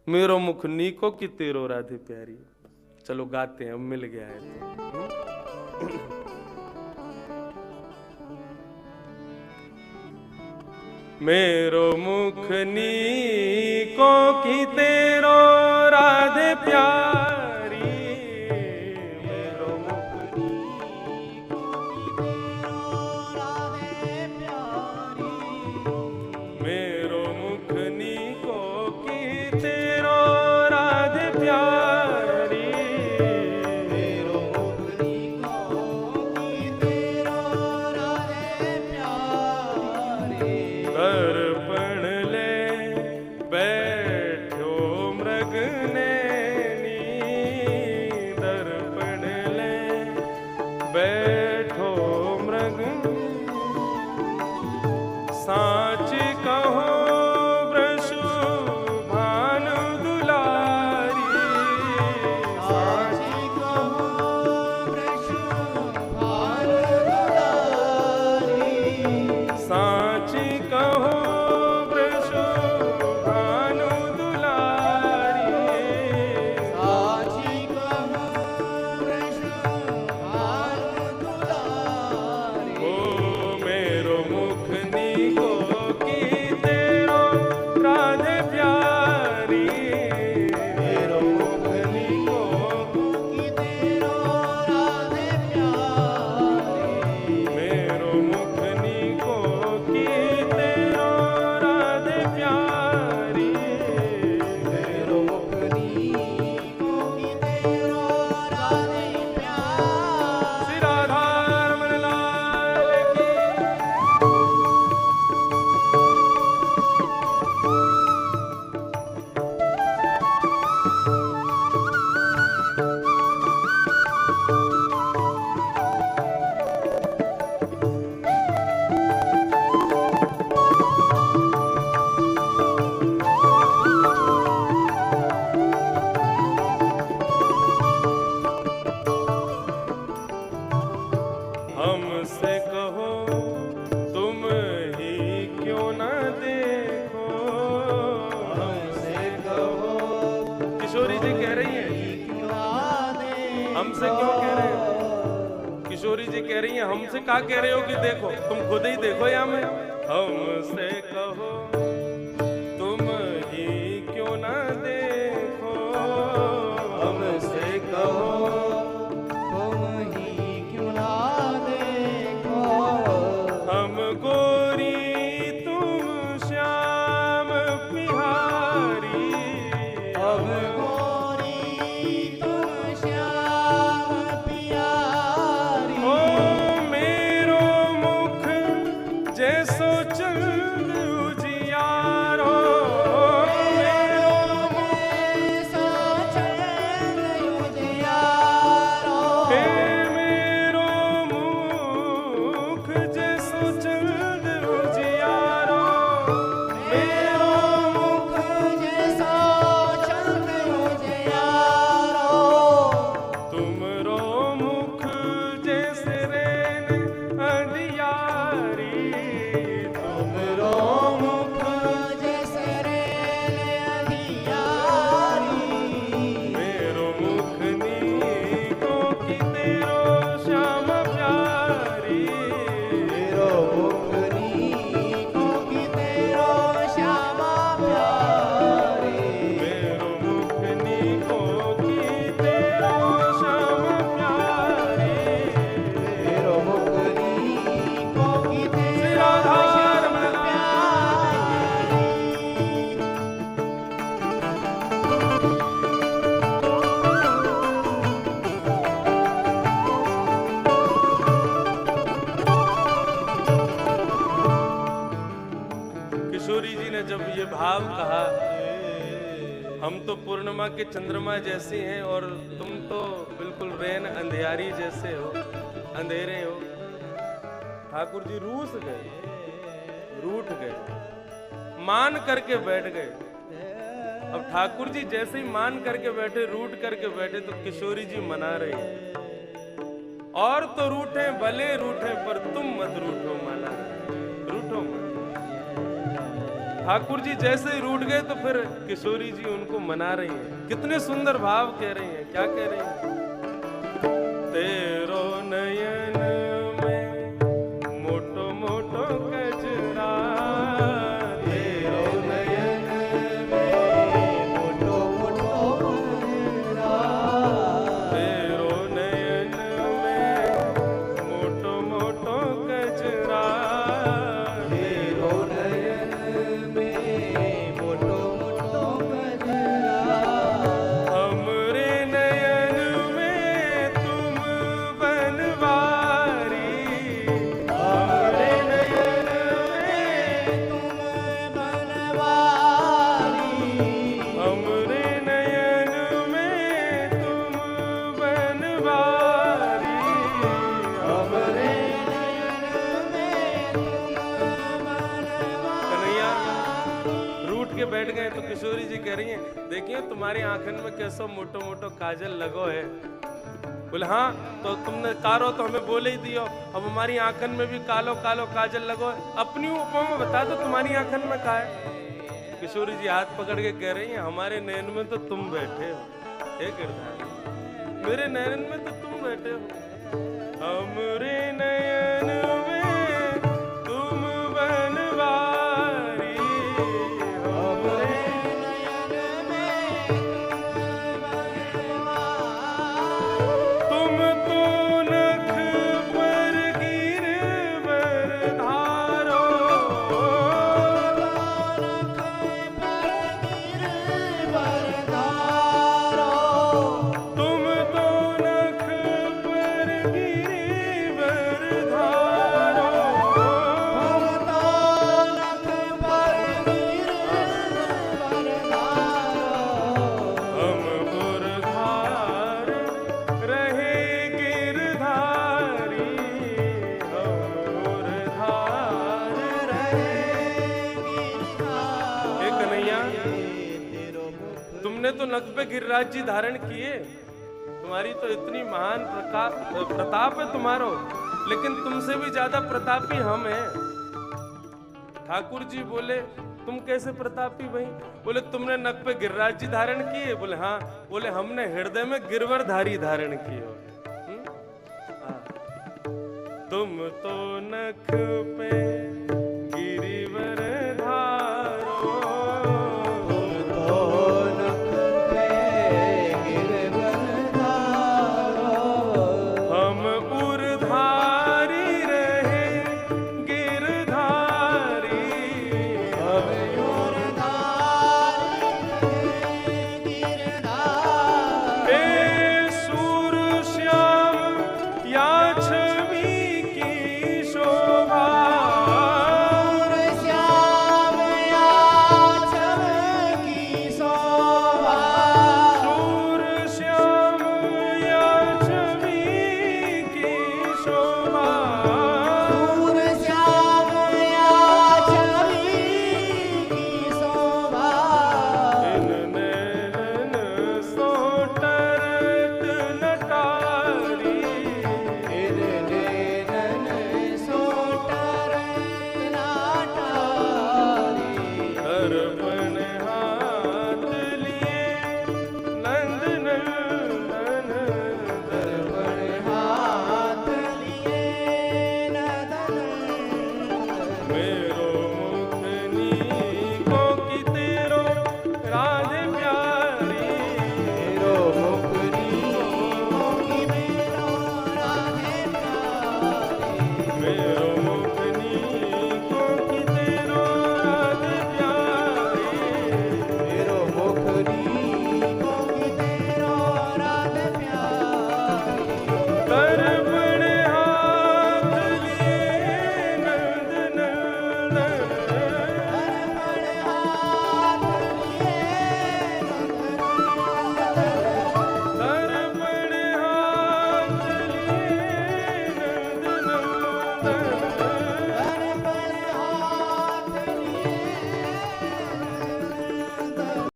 मेरो मुख नीको की तेरो राधे प्यारी। चलो गाते हैं, अब मिल गया है तो। मेरो मुख नीको की तेरो राधे प्यारी। मेरो मुख नीको की तेरो राधे प्यारी। मेरो मुख नीको की तेरो राधे प्यारी। मेरो मुख नीको की तेरो राधे प्यारी। दर्पण ले बैठो मृग नैनी। दर्पण ले बैठो मृग। साच कहो वृषु भानु दुलारी। साच कहो वृषु भानु दुलारी। साच कहो वृषु भानु दुलारी। साच कहो वृषु भानु दुलारी। ओ मेरो मुख नीको की तेरो राधे प्यारी। मेरो मुख नीको की तेरो राधे प्यारी। मेरो मुख नीको की तेरो राधे प्यारी। मेरो मुख नीको की तेरो राधे प्यारी। श्री राधा रमण लाल की। हमसे कहो तुम ही क्यों न देखो। हमसे कहो। किशोरी जी कह रही हैं हमसे क्यों कह रहे हो। किशोरी जी कह रही हैं हमसे क्या कह रहे हो कि देखो, तुम खुद ही देखो या मैं। हमसे कहो तुम ही क्यों न देखो। हमसे कहो तुम ही क्यों ना देखो। हम गोरी तुम श्याम बिहारी। हम गोरी तुम श्याम बिहारी। ओ मेरो मुख जैसो चंद उजियारो। मेरो मुख जैसो चंद उजियारो। हे मेरो मुख जैसो चंद उजियारो। मेरो मुख जैसो चंद उजियारो। तुमरो मुख जैसे रेन अंधियारी। तुमरो मुख जैसे रेन अंधियारी। मेरो मुख नीको की तेरो श्याम प्यारी। मेरो मुख नीको की तेरो श्याम प्यारी। मेरो मुख नीको की तेरो श्याम प्यारी। मेरो मुख नीको की तेरो श्याम प्यारी। किशोरी जी ने जब ये भाव कहा, हम तो पूर्णिमा के चंद्रमा जैसे हैं और तुम तो बिल्कुल रेन अंधियारी जैसे हो, अंधेरे हो। ठाकुर जी रूठ गए, मान करके बैठ गए। अब ठाकुर जी जैसे ही मान करके बैठे, रूठ करके बैठे, तो किशोरी जी मना रही हैं, और तो रूठे भले रूठे पर तुम मत रूठो माला, रूठो मत। ठाकुर जी जैसे ही रूठ गए तो फिर किशोरी जी उनको मना रही हैं। कितने सुंदर भाव कह रही हैं। क्या कह रही हैं? तेरो नयन में मोटो मोटो कजरा, तेरो नयन में मोटो मोटो कजरा, तेरो नयन में मोटो मोटो कजरा, तेरो नयन में मोटो मोटो कजरा, हमरे नयन में तुम बनवारी, हमरे नयन में तुम बनवारी, हमरे नयन में तुम बनवारी, हमरे नयन में तुम बनवारी। कन्हैया रूठ के बैठ गए तो किशोरी जी कह रही हैं, देखिए तुम्हारी आंखन में कैसा मोटो मोटो काजल लगो है। बोले हाँ, तो तुमने कारो तो हमें बोले ही दियो, अब हमारी आंखन में भी कालो कालो काजल लगो है। अपनी उपमा बता दो तुम्हारी आंखन में का है। किशोरी जी हाथ पकड़ के कह रही हैं, हमारे नयन में तो तुम बैठे हो हे गिरधारी, मेरे नयन में तो तुम बैठे हो, हमरे नयन में तुम बनवारी, हमरे नयन में तुम तो नख पर गिरवर धारो, नख पर गिरवर धारो, तुम तो नख पर गिरवर धारो, तुम तो नख पर गिरवर धारो, हम गुरधार रहे गिरधारी, हम गुरधार रहे गिरधारी। हे कन्हैया, तुमने तो नख पे गिरिराज जी धारण किए, तुम्हारी तो इतनी महान प्रताप है तुम्हारो, लेकिन तुमसे भी ज्यादा प्रतापी हम हैं। ठाकुर जी बोले तुम कैसे प्रतापी भाई? बोले तुमने नख पे गिरिराज जी धारण किए? बोले हाँ। बोले हमने हृदय में गिरवरधारी धारण किए हो। तुम तो नख पे